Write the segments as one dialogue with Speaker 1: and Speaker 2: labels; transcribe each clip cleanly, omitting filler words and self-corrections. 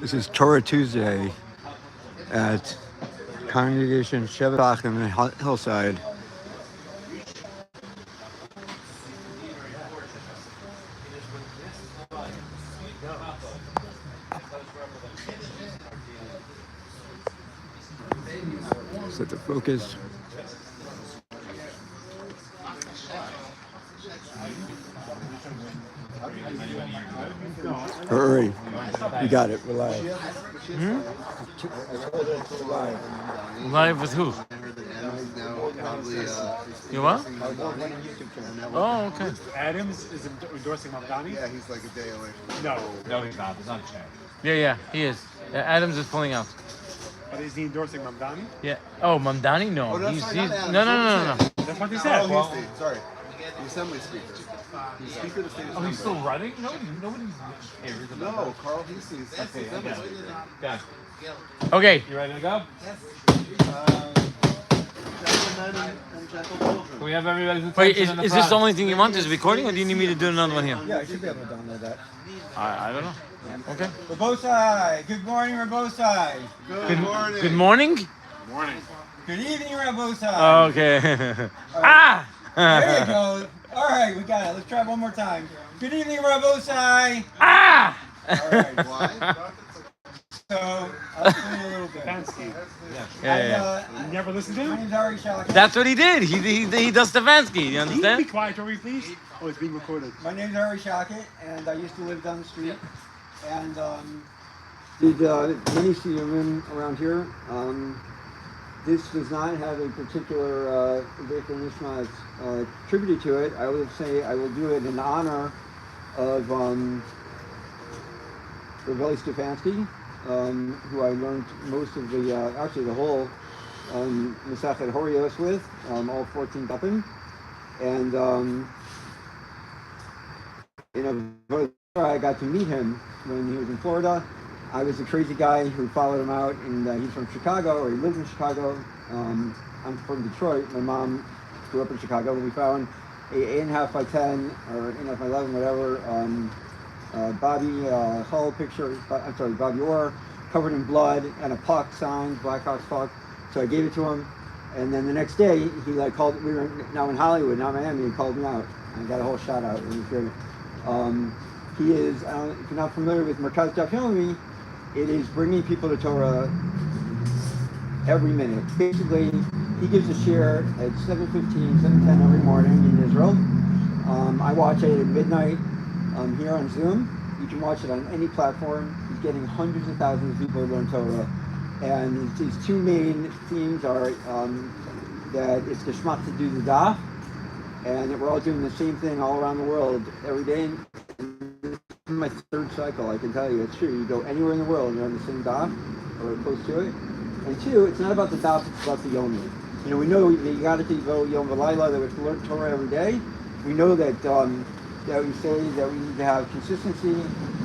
Speaker 1: This is Torah Tuesday at Congregation Shevet in the Hillside. Set the focus. Hurry. You got it. We're live.
Speaker 2: Live with who? You what? Oh, okay.
Speaker 3: Adams is endorsing Mamdani?
Speaker 4: Yeah, he's like a day away.
Speaker 3: No, he's not. It's not a chance.
Speaker 2: Yeah, he is. Adams is pulling out.
Speaker 3: But is he endorsing Mamdani?
Speaker 2: Yeah. Oh, Mamdani? No.
Speaker 4: Oh, no,
Speaker 2: he's
Speaker 4: sorry, not Adams.
Speaker 2: no.
Speaker 3: That's what they said.
Speaker 4: Oh, he's sorry. The assembly speaker. The speaker of the state assembly.
Speaker 3: Oh, he's still running? Nobody cares about
Speaker 4: No, Carl Heasley's the assembly speaker.
Speaker 3: that.
Speaker 2: Okay.
Speaker 3: You ready to go?
Speaker 4: Gentlemen and gentle children.
Speaker 3: Can we have everybody's attention
Speaker 2: Wait,
Speaker 3: in the
Speaker 2: is this the
Speaker 3: front?
Speaker 2: only thing you want? Is it recording, or do you need me to do another one here?
Speaker 1: Yeah, I should be able to download that.
Speaker 2: I don't know. Okay.
Speaker 1: Rabosai! Good morning, Rabosai!
Speaker 4: Good morning.
Speaker 2: Good morning?
Speaker 3: Morning.
Speaker 1: Good evening, Rabosai!
Speaker 2: Okay. Ah!
Speaker 1: There you go. All right, we got it. Let's try one more time. Good evening, Rabosai!
Speaker 2: Ah!
Speaker 1: All right.
Speaker 4: Why?
Speaker 1: So, I'll explain a little bit.
Speaker 3: Stefanski.
Speaker 2: Yeah.
Speaker 3: You never listened to
Speaker 1: My
Speaker 3: him?
Speaker 1: name's Ari Shalak.
Speaker 2: That's what he did. He does Stefanski. You
Speaker 3: Can you be
Speaker 2: understand?
Speaker 3: quiet, Tori, please? Oh, it's being recorded.
Speaker 1: My name's Ari Shackett, and I used to live down the street. And did many Siyumim around here. This does not have a particular Veichel Nishmat tribute to it. I would say I will do it in honor of Rebbe Stefanski, who I learned most of the, actually the whole Mesechet Horayos with, all 14 dapim. And I got to meet him when he was in Florida. I was a crazy guy who followed him out, and he's from Chicago, or he lives in Chicago. I'm from Detroit. My mom grew up in Chicago, and we found a 8.5 by 10, or 8.5 by 11, whatever, Bobby Hull picture, Bobby Orr, covered in blood, and a puck signed, Blackhawks puck. So I gave it to him, and then the next day, he called, we were now in Hollywood, not Miami, he called me out. I got a whole shout out, it was great. He is, if you're not familiar with Merkaz Daf Yomi, it is bringing people to Torah every minute. Basically, he gives a share at 7:15, 7:10 every morning in Israel. I watch it at midnight here on Zoom. You can watch it on any platform. He's getting hundreds of thousands of people to learn Torah. And his two main themes are that it's Geschmack to do the daf, and that we're all doing the same thing all around the world every day. This is my third cycle, I can tell you, it's true. You go anywhere in the world, you're on the same daf, or close to it. And two, it's not about the daf, it's about the yomi. You know, we know that you got to go yom v'layla, that we have to learn Torah every day. We know that that we say that we need to have consistency,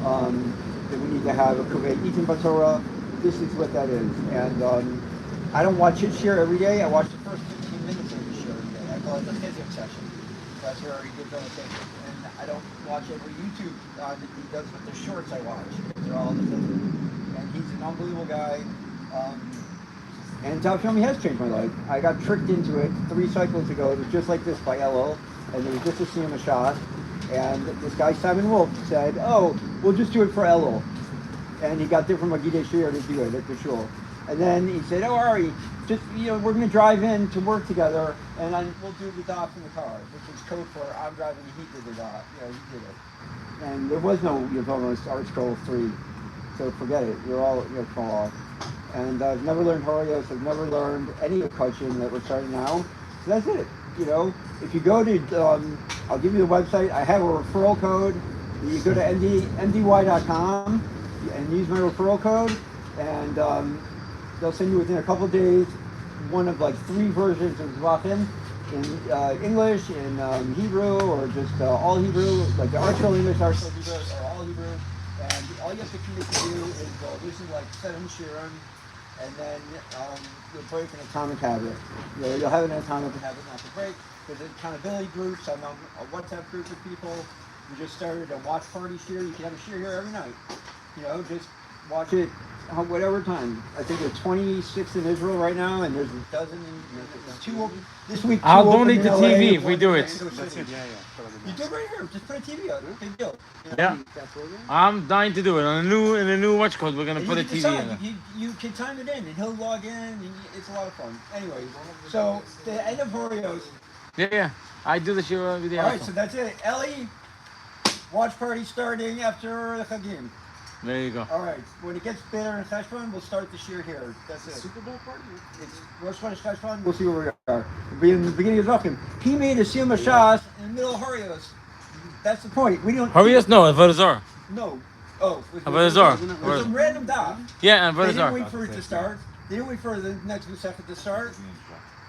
Speaker 1: that we need to have a kaveh eating b'Torah. This is what that is. And I don't watch his share every day. I watch the first 15 minutes of his share every day. I call it the physics session. That's where he gives all the things. And I don't watch every YouTube that he does with the shorts I watch. They're all the physics. And he's an unbelievable guy. And Daf Yomi has changed my life. I got tricked into it 3 cycles ago. It was just like this by Elul. And it was just a Siyum Mesechet. And this guy, Simon Wolf, said, oh, we'll just do it for Elul. And he got there from Agidei Shir to do it at the shul. And then he said, oh, Ari, just, we're going to drive in to work together, and we'll do the daf in the car, which is code for I'm driving, he did the daf. He did it. And there was no Yevamos Art Scroll 3, so forget it. You're all fall off. And I've never learned Horayos. I've never learned any of Kachin that we're starting now. So that's it. If you go to, I'll give you the website. I have a referral code. You go to MDY.com and use my referral code, and they'll send you within a couple of days one of 3 versions of Zvachim in English, in Hebrew, or just all Hebrew, like the Archel English, Archel Hebrew, or all Hebrew. And all you have to commit to do is listen to 7 shirim, and then you'll break an atomic habit. You'll have an atomic habit not to break. There's accountability groups. I'm on a WhatsApp group with people. We just started a watch party shir. You can have a shir here every night. Just watch it whatever time. I think there's 26 in Israel right now, and there's a dozen. There's two this week.
Speaker 2: I'll
Speaker 1: two open
Speaker 2: donate
Speaker 1: in
Speaker 2: the
Speaker 1: LA,
Speaker 2: TV if we
Speaker 1: one
Speaker 2: do
Speaker 1: in
Speaker 2: it.
Speaker 1: Mexico
Speaker 3: That's
Speaker 1: City.
Speaker 3: it, yeah.
Speaker 1: You do it right here. Just put a TV up. Big deal.
Speaker 2: Yeah. I'm dying to do it. On a new watch code, we're gonna
Speaker 1: And
Speaker 2: put a
Speaker 1: you can
Speaker 2: TV
Speaker 1: decide.
Speaker 2: in there.
Speaker 1: You can time it in, and he'll log in, and it's a lot of fun. Anyways, so the end of Horayos.
Speaker 2: Yeah. I do the show every day.
Speaker 1: All right,
Speaker 2: also.
Speaker 1: so that's it. Ellie, watch party starting after the Chagim.
Speaker 2: There you go.
Speaker 1: All right, when it gets better in Cheshvan, we'll start this year here. That's it.
Speaker 4: Super Bowl party?
Speaker 1: It's Rosh Hashanah Cheshvan. We'll see where we are. We'll be in the beginning of Zachim. He made a Siyum Mesechet in the middle of Horayos. That's the point. We don't.
Speaker 2: Horayos? No, Avodah
Speaker 1: No. Oh.
Speaker 2: Avodah Zarah.
Speaker 1: It was a random dot.
Speaker 2: Yeah, and
Speaker 1: They
Speaker 2: Avodah
Speaker 1: didn't
Speaker 2: Zarah.
Speaker 1: wait for it to start. They didn't wait for the next Mesechet to start.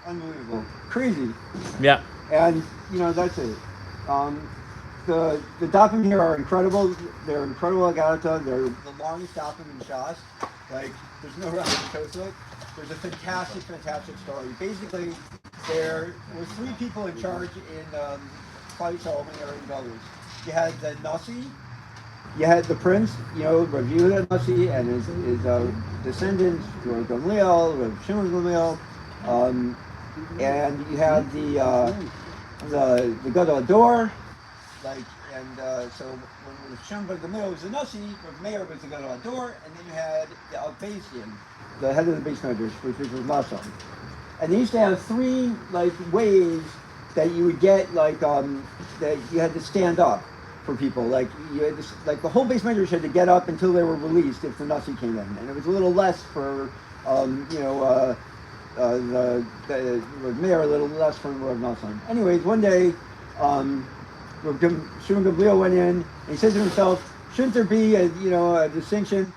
Speaker 1: Unbelievable. Crazy.
Speaker 2: Yeah.
Speaker 1: And that's it. The dapim here are incredible. They're incredible Agarata. They're the longest dapim in Shas. Like there's no round to it. There's a fantastic story. Basically, there were three people in charge in Klal Yisrael when they were in Belarus. You had the Nasi, you had the prince, Rav Yehuda Nasi, and his descendants, Rav Gamliel, Rav Shimon Gamliel, and you had the Gadol Ador, so when Shimon Gamliel was the Nasi, Rav Meir was the Gadol Ador, and then you had the Alpasian, the head of the base measures, which was Masa. And they used to have three ways that you would get that you had to stand up for people. Like you had to, the whole base measures had to get up until they were released if the Nasi came in, and it was a little less for the mayor, a little less for Rav Nassan. Anyways, one day, Shimon Gamliel went in and he said to himself, "Shouldn't there be a distinction?"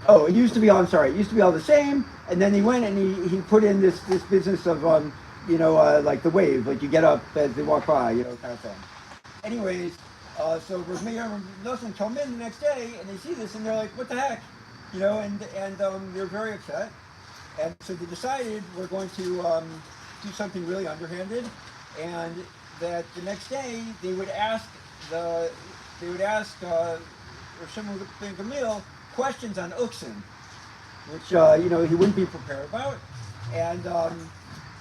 Speaker 1: It used to be all the same. And then he went and he put in this business of like the wave, like you get up as they walk by, kind of thing. Anyways, so Rav Meir and Nosson come in the next day and they see this and they're like, "What the heck?" And they're very upset. And so they decided we're going to do something really underhanded, and that the next day they would ask Shimon ben Gamliel questions on Uksin, which he wouldn't be prepared about, and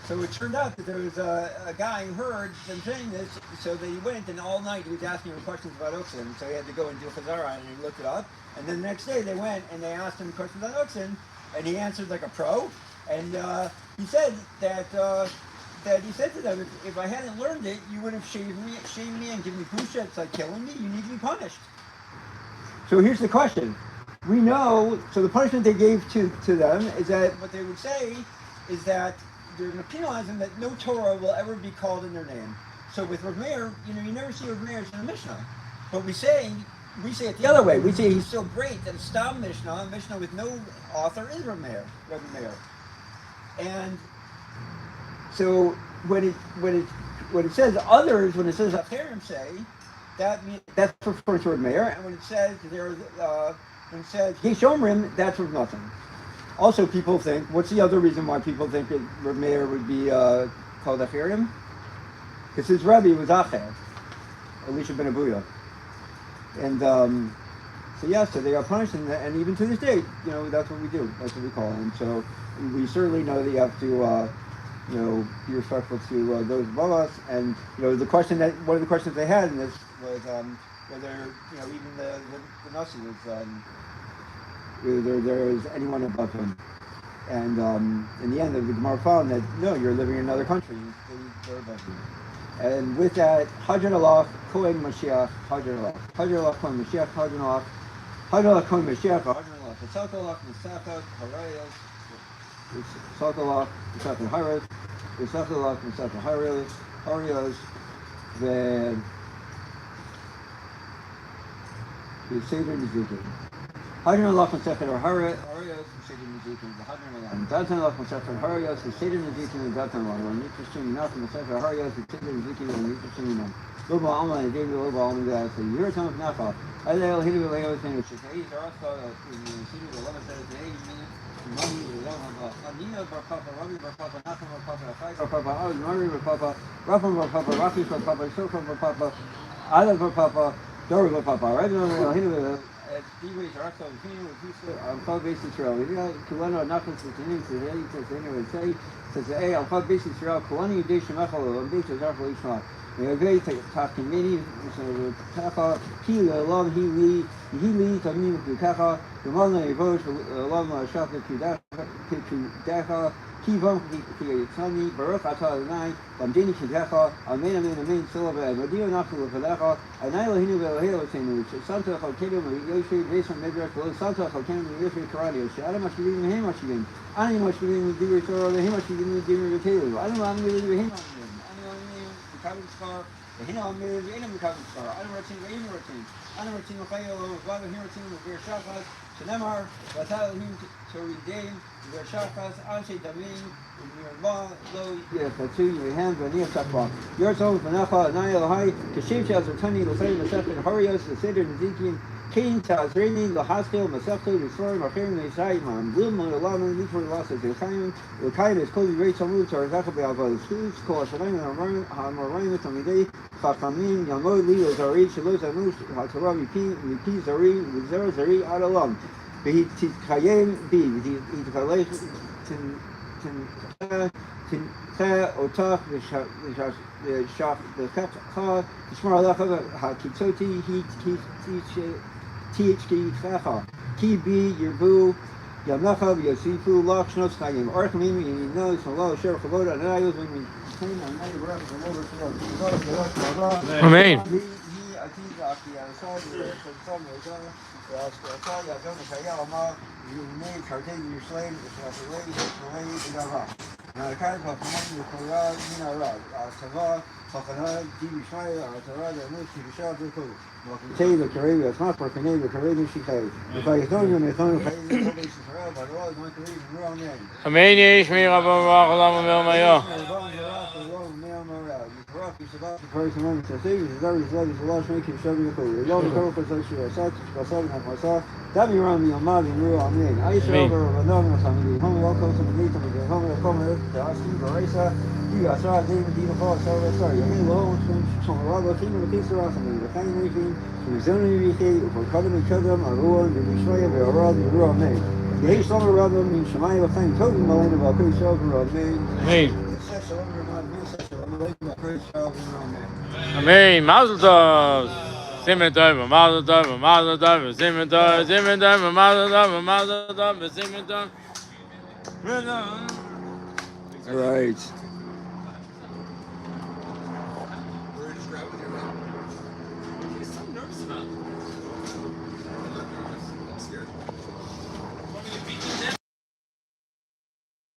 Speaker 1: so it turned out that there was a guy who heard them saying this, so they went and all night he was asking him questions about Uksin, so he had to go and do Chazara and he looked it up, and then the next day they went and they asked him questions on Uksin, and he answered like a pro, and he said that he said to them, if I hadn't learned it, you would have shamed me and given me busha. It's like killing me. You need to be punished. So here's the question. We know, so the punishment they gave to them is that what they would say is that they're going to penalize them that no Torah will ever be called in their name. So with Rav Meir, you never see Rav Meir in the Mishnah. But we say it the other way. We say he's so great that a Stam Mishnah, a Mishnah with no author, is Rav Meir. And so when it says others, when it says Acherim say, that's referring to Rav Meir, and when it says when it says Yeshomrim, that's Rav Nosson. Also, people think, what's the other reason why people think that Rav Meir would be called Acherim? Because his Rebbe was Acher, Elisha ben Abuya. And so they are punished, and even to this day, that's what we do. That's what we call them. So we certainly know that you have to, be respectful to those above us. And one of the questions they had in this was whether even the Nasi was whether there was anyone above him. And in the end, the Gemara found that no, you're living in another country. They're above you. And with that, Hadran Allah, Kohen Mashiach, Hadran Allah, Kohen Mashiach, Hadran Allah, Kohen Mashiach, Hadran Allah, Pesach Allah, Mesechet Horayos, Pesach Allah, Mesechet Horayos, Pesach Allah, Mesechet Horayos, then the Seder Nizikin. Hadran Allah, Mesechet Horayos, the Seder Nizikin, the Hadran Allah, Datan Allah, Mesechet Horayos, the Seder Nizikin, the Datan Allah, the Nitzvah Enough, the Mesechet Horayos, the Seder Nizikin, the Nitzvah Enough. Loba Alma, and David Loba Alma, that the Yuratam of Nafa. I lay all Hidu Leo, and Shekay, Zarasta, the City of the 11 says, hey, money, the Lama, Adina, Barpapa, Ravi, Barpapa, Nafa, Barpapa, Afai, Barpapa, Al, Mari, Barpapa, Rafam, Barpapa, Rafi, Barpapa, Sofa, Barpapa, Ala, Barpapa, Dor lo papa. Right now, hinu Diva is also hinu on five basis Israel. You know, Kulano Nachas is the news. He says anyway. Says hey, on five basis Israel. Kulani Yudesh Machal on basis Zarfal Ishmael. We agree to talk to many. So Kacha Kila Lom He Tamim Kacha. The Malna Yivosh Lom Shaka Kudacha. Kivam Kiyatani, Baruch Atah Adonai, Lamdini Kidecha, Amen, Silva, Vadio Nafu Valecha, Anaila Hinu Velahelo, Santa Hokenu, Yoshi, Jason Midrash, Santa Hokenu, Yoshi Karadi, Adam Mashivin, Himashivin, Ani Mashivin, Divi Soro, the Himashivin, Divi Taylor. I don't know, I'm going to do him. I don't know, the Cabin Star, the Hinam, the Enemy Cabin Star, I don't routine, the Enemy routine, I don't routine, Fayo, Vada Hirotin, the Beer Shafas, Shanemar, Vatal Him to redeem. Shafas, Anshe Damim, Lo, Yatu, Yehan, Vania Sakwa. Yours own Vanacha, Nile High, Kashim Shazatani, Siyum Mesechet Horayos, the Seder Nizikin, King Tazrini, Lahaskel, Mesechet, the Story, Markerim, Nesai, Man, Wilma, Laman, Lifor Losses, the Kain is called Great Samu, or Zakabel, Schools, Call Shalim, Hamarine, Tamide, Fafamin, Yamod, Leo, Zari, Shalos, Amush, Hatara, Mipi, Zari, Zari, Adalam. בהתקיים בי, להתגלח תנחה אותך ושכחך, תשמור עליך הקיצותי תשכיחך, כי בי ירבו ימיך ויוסיפו לך שנות חיים. אורך ימים ימינו שמאלו אשר כבוד אדוני ומתקיים עיני ברח ולא בשלום.
Speaker 2: אמן.
Speaker 1: עתיד אחי הסוד וחלצון ועזר והשקעתה יעזור מחיי אמר ויומי קרתי בירושלים ושלחווי בדרה. מהרכז והפנות מקורה מן הרב, הצבא, חכנה, די בישמעי, התורה, דעמות, כבישה וכו'. וקרתי וקרי ועצמת פרקני וקרי נשיחי. וחייתון ומתון וחיים וחובי ישראל, והדבר הזמן קרי ונור אמן.
Speaker 2: אמן יהי שמי רבו ברוך עולם ומאומיו.
Speaker 1: First among the saviors is always love is the law making sure you go. The Lord of the social such as and myself. That be around the Amad and Rule Amen. I shall over a number of something. Home welcome to the meet of the home of Comer, the Asking Baresa, you are sorry, David Dino Paul, sorry. You may low from a rather king of the piece of the kind of thing, from the zone of the for cutting each other, a rule, the destroyer, the Arad, the Rule Amen. The H summer rather means Shemai of Fang, total Malay about Chris Shelter Amen.
Speaker 2: Amen. Amen. Mazel tov. Simen tov, mazel tov, mazel tov, simen tov, mazel tov, mazel tov, simen tov.
Speaker 1: All right.